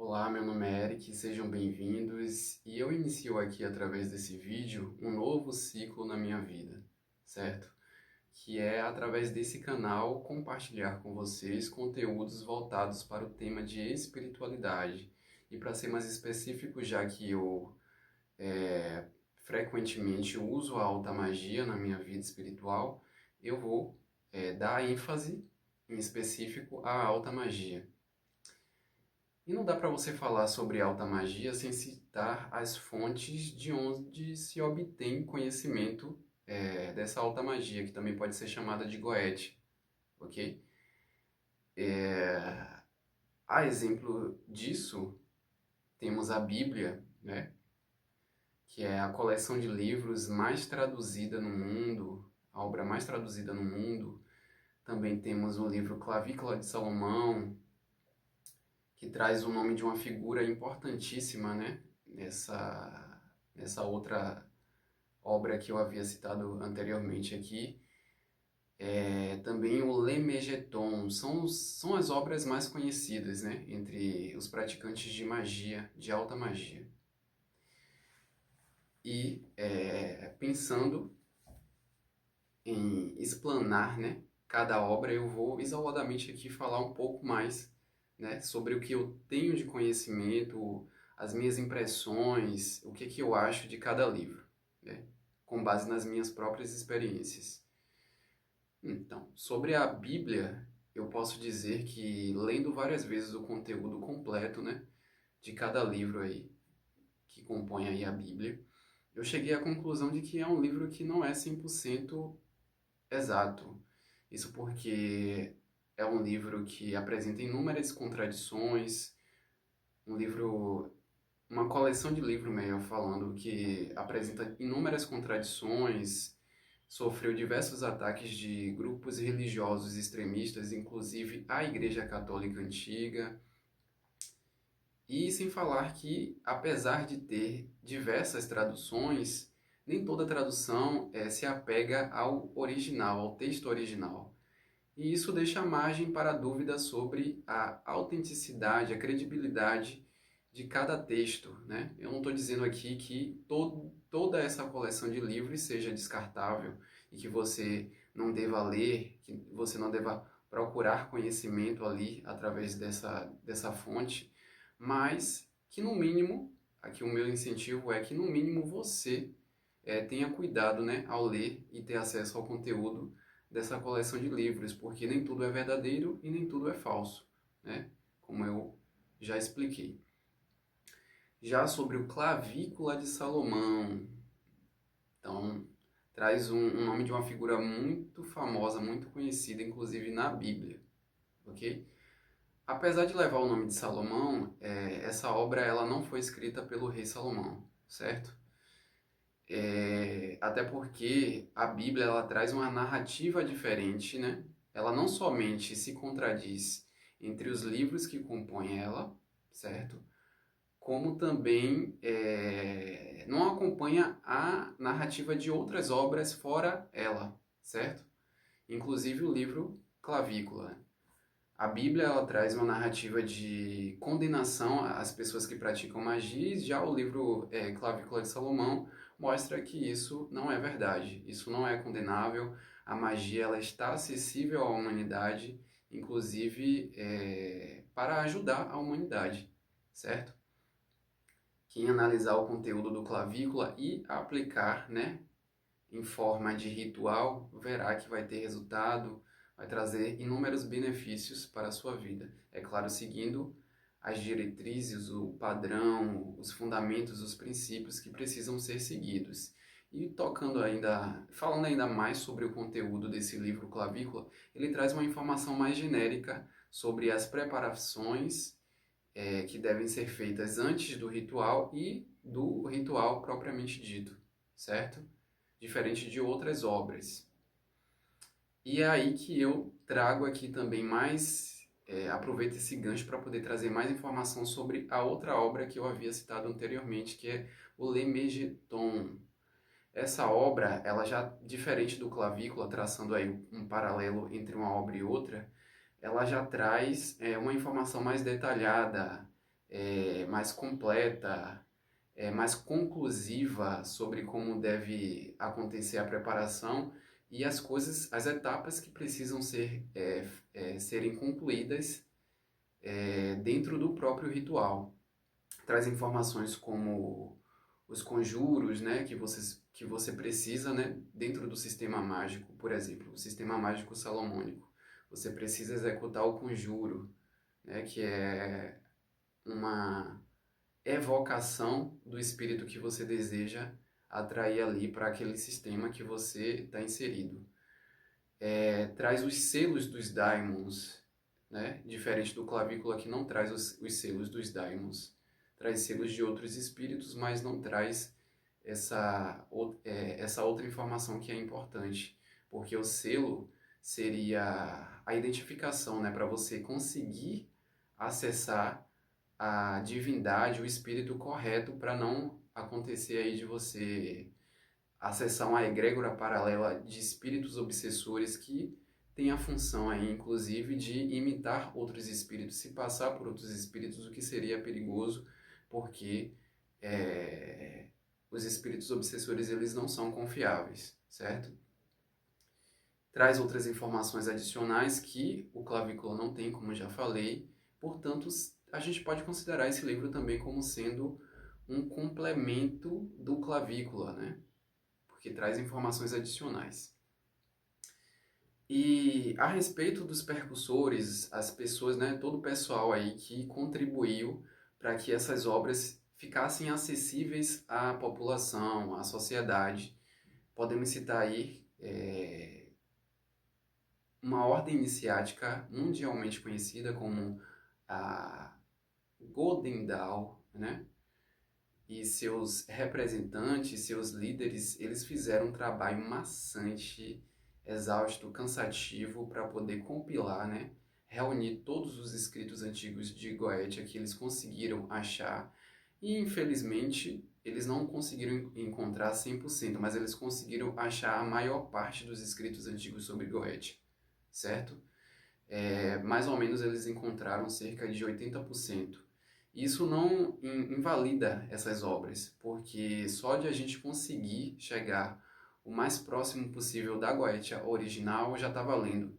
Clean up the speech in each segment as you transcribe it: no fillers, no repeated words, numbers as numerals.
Olá, meu nome é Eric, sejam bem-vindos e eu inicio aqui através desse vídeo um novo ciclo na minha vida, certo? Que é através desse canal compartilhar com vocês conteúdos voltados para o tema de espiritualidade. E para ser mais específico, já que eu frequentemente uso a alta magia na minha vida espiritual, eu vou dar ênfase em específico à alta magia. E não dá para você falar sobre alta magia sem citar as fontes de onde se obtém conhecimento dessa alta magia, que também pode ser chamada de Goethe, ok? A exemplo disso, temos a Bíblia, né? Que é a coleção de livros mais traduzida no mundo, a obra mais traduzida no mundo. Também temos o livro Clavícula de Salomão, que traz o nome de uma figura importantíssima, né? Nessa outra obra que eu havia citado anteriormente aqui. Também o Lemegeton, são as obras mais conhecidas, né? Entre os praticantes de magia, de alta magia. E pensando em explanar, né, cada obra, eu vou isoladamente aqui falar um pouco mais, né, sobre o que eu tenho de conhecimento, as minhas impressões, o que eu acho de cada livro, né, com base nas minhas próprias experiências. Então, sobre a Bíblia, eu posso dizer que lendo várias vezes o conteúdo completo, né, de cada livro aí, que compõe aí a Bíblia, eu cheguei à conclusão de que é um livro que não é 100% exato. Isso porque é um livro que apresenta inúmeras contradições, um livro, uma coleção de livros, melhor falando, que apresenta inúmeras contradições, sofreu diversos ataques de grupos religiosos extremistas, inclusive a Igreja Católica Antiga, e sem falar que, apesar de ter diversas traduções, nem toda tradução se apega ao original, ao texto original. E isso deixa margem para dúvida sobre a autenticidade, a credibilidade de cada texto, né? Eu não estou dizendo aqui que toda essa coleção de livros seja descartável e que você não deva ler, que você não deva procurar conhecimento ali através dessa fonte, mas que no mínimo, aqui o meu incentivo é que no mínimo você tenha cuidado, né, ao ler e ter acesso ao conteúdo dessa coleção de livros, porque nem tudo é verdadeiro e nem tudo é falso, né? Como eu já expliquei. Já sobre o Clavícula de Salomão, então traz um nome de uma figura muito famosa, muito conhecida, inclusive na Bíblia, ok? Apesar de levar o nome de Salomão, essa obra ela não foi escrita pelo rei Salomão, certo? Até porque a Bíblia ela traz uma narrativa diferente, né? Ela não somente se contradiz entre os livros que compõem ela, certo? Como também não acompanha a narrativa de outras obras fora ela, certo? Inclusive o livro Clavícula. A Bíblia ela traz uma narrativa de condenação às pessoas que praticam magia, já o livro Clavícula de Salomão mostra que isso não é verdade, isso não é condenável, a magia ela está acessível à humanidade, inclusive para ajudar a humanidade, certo? Quem analisar o conteúdo do Clavícula e aplicar, né, em forma de ritual, verá que vai ter resultado, vai trazer inúmeros benefícios para a sua vida. É claro, seguindo as diretrizes, o padrão, os fundamentos, os princípios que precisam ser seguidos. E falando ainda mais sobre o conteúdo desse livro Clavícula, ele traz uma informação mais genérica sobre as preparações que devem ser feitas antes do ritual e do ritual propriamente dito, certo? Diferente de outras obras. E é aí que eu trago aqui também aproveito esse gancho para poder trazer mais informação sobre a outra obra que eu havia citado anteriormente, que é o Lemegeton. Essa obra, ela já, diferente do Clavícula, traçando aí um paralelo entre uma obra e outra, ela já traz uma informação mais detalhada, mais completa, mais conclusiva sobre como deve acontecer a preparação e as coisas, as etapas que precisam serem concluídas dentro do próprio ritual. Traz informações como os conjuros, né, que você precisa, né, dentro do sistema mágico, por exemplo, o sistema mágico salomônico. Você precisa executar o conjuro, né, que é uma evocação do espírito que você deseja atrair ali para aquele sistema que você está inserido. Traz os selos dos daimons, né? Diferente do clavícula que não traz os selos dos daimons. Traz selos de outros espíritos, mas não traz essa outra informação que é importante. Porque o selo seria a identificação, né? Para você conseguir acessar a divindade, o espírito correto, para não acontecer aí de você acessar uma egrégora paralela de espíritos obsessores que tem a função aí, inclusive, de imitar outros espíritos, se passar por outros espíritos, o que seria perigoso, porque os espíritos obsessores eles não são confiáveis, certo? Traz outras informações adicionais que o clavícula não tem, como já falei, portanto, a gente pode considerar esse livro também como sendo um complemento do clavícula, né? Porque traz informações adicionais. E a respeito dos percussores, as pessoas, né, todo o pessoal aí que contribuiu para que essas obras ficassem acessíveis à população, à sociedade, podemos citar aí uma ordem iniciática mundialmente conhecida como a Golden Dawn, né? E seus representantes, seus líderes, eles fizeram um trabalho maçante, exausto, cansativo para poder compilar, né? Reunir todos os escritos antigos de Goetia que eles conseguiram achar. E, infelizmente, eles não conseguiram encontrar 100%, mas eles conseguiram achar a maior parte dos escritos antigos sobre Goetia, certo? Mais ou menos eles encontraram cerca de 80%. Isso não invalida essas obras, porque só de a gente conseguir chegar o mais próximo possível da Goetia original já está valendo.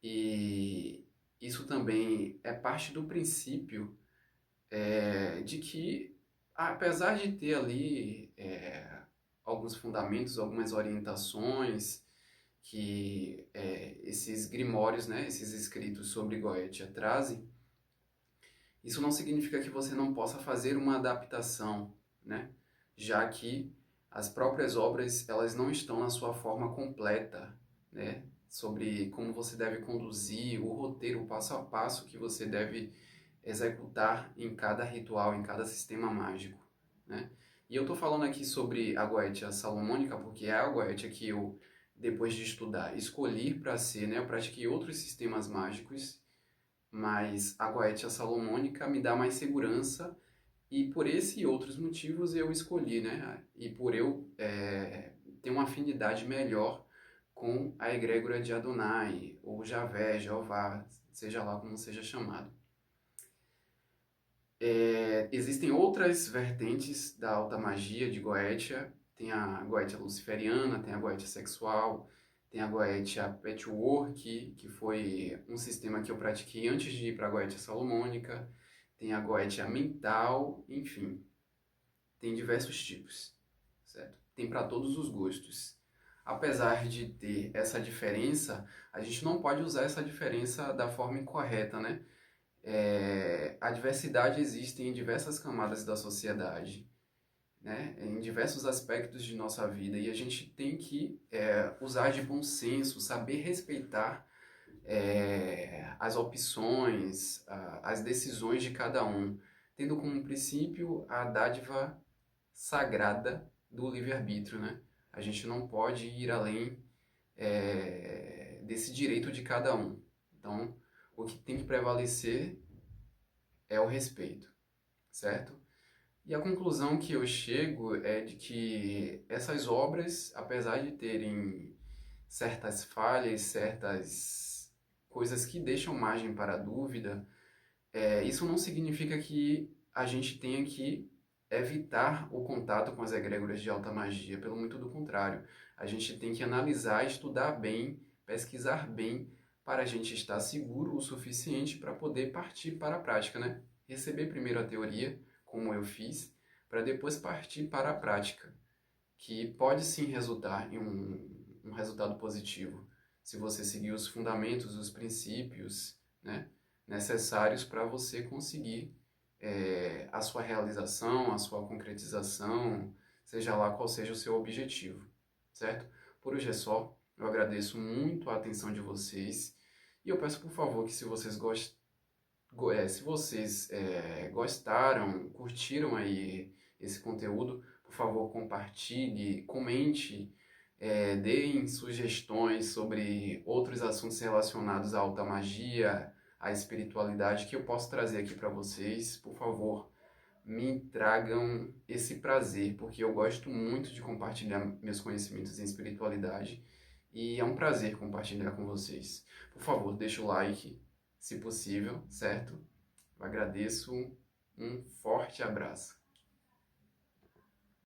E isso também é parte do princípio de que, apesar de ter ali alguns fundamentos, algumas orientações que esses grimórios, né, esses escritos sobre Goetia trazem, isso não significa que você não possa fazer uma adaptação, né? Já que as próprias obras elas não estão na sua forma completa, né? Sobre como você deve conduzir o roteiro, o passo a passo que você deve executar em cada ritual, em cada sistema mágico, né? E eu estou falando aqui sobre a Goetia salomônica porque é a Goetia que eu, depois de estudar, escolhi para ser, né? Eu pratiquei outros sistemas mágicos, mas a Goetia salomônica me dá mais segurança e por esse e outros motivos eu escolhi, né? E por eu ter uma afinidade melhor com a egrégora de Adonai, ou Javé, Jeová, seja lá como seja chamado. Existem outras vertentes da alta magia de Goetia, tem a Goetia luciferiana, tem a Goetia sexual, tem a Goetia patchwork, que foi um sistema que eu pratiquei antes de ir para a Goetia salomônica, tem a Goetia mental, enfim, tem diversos tipos, certo? Tem para todos os gostos. Apesar de ter essa diferença, a gente não pode usar essa diferença da forma incorreta, né? A diversidade existe em diversas camadas da sociedade, né? Em diversos aspectos de nossa vida, e a gente tem que usar de bom senso, saber respeitar as opções, as decisões de cada um, tendo como princípio a dádiva sagrada do livre-arbítrio, né? A gente não pode ir além desse direito de cada um. Então, o que tem que prevalecer é o respeito, certo? E a conclusão que eu chego é de que essas obras, apesar de terem certas falhas, certas coisas que deixam margem para a dúvida, Isso não significa que a gente tenha que evitar o contato com as egrégoras de alta magia, pelo muito do contrário. A gente tem que analisar, estudar bem, pesquisar bem, para a gente estar seguro o suficiente para poder partir para a prática, né? Receber primeiro a teoria, como eu fiz, para depois partir para a prática, que pode sim resultar em um resultado positivo, se você seguir os fundamentos, os princípios, né, necessários para você conseguir a sua realização, a sua concretização, seja lá qual seja o seu objetivo, certo? Por hoje é só. Eu agradeço muito a atenção de vocês e eu peço por favor que se vocês gostaram, curtiram aí esse conteúdo, por favor, compartilhe, comente, deem sugestões sobre outros assuntos relacionados à alta magia, à espiritualidade que eu posso trazer aqui para vocês. Por favor, me tragam esse prazer, porque eu gosto muito de compartilhar meus conhecimentos em espiritualidade e é um prazer compartilhar com vocês. Por favor, deixa o like, se possível, certo? Eu agradeço, um forte abraço.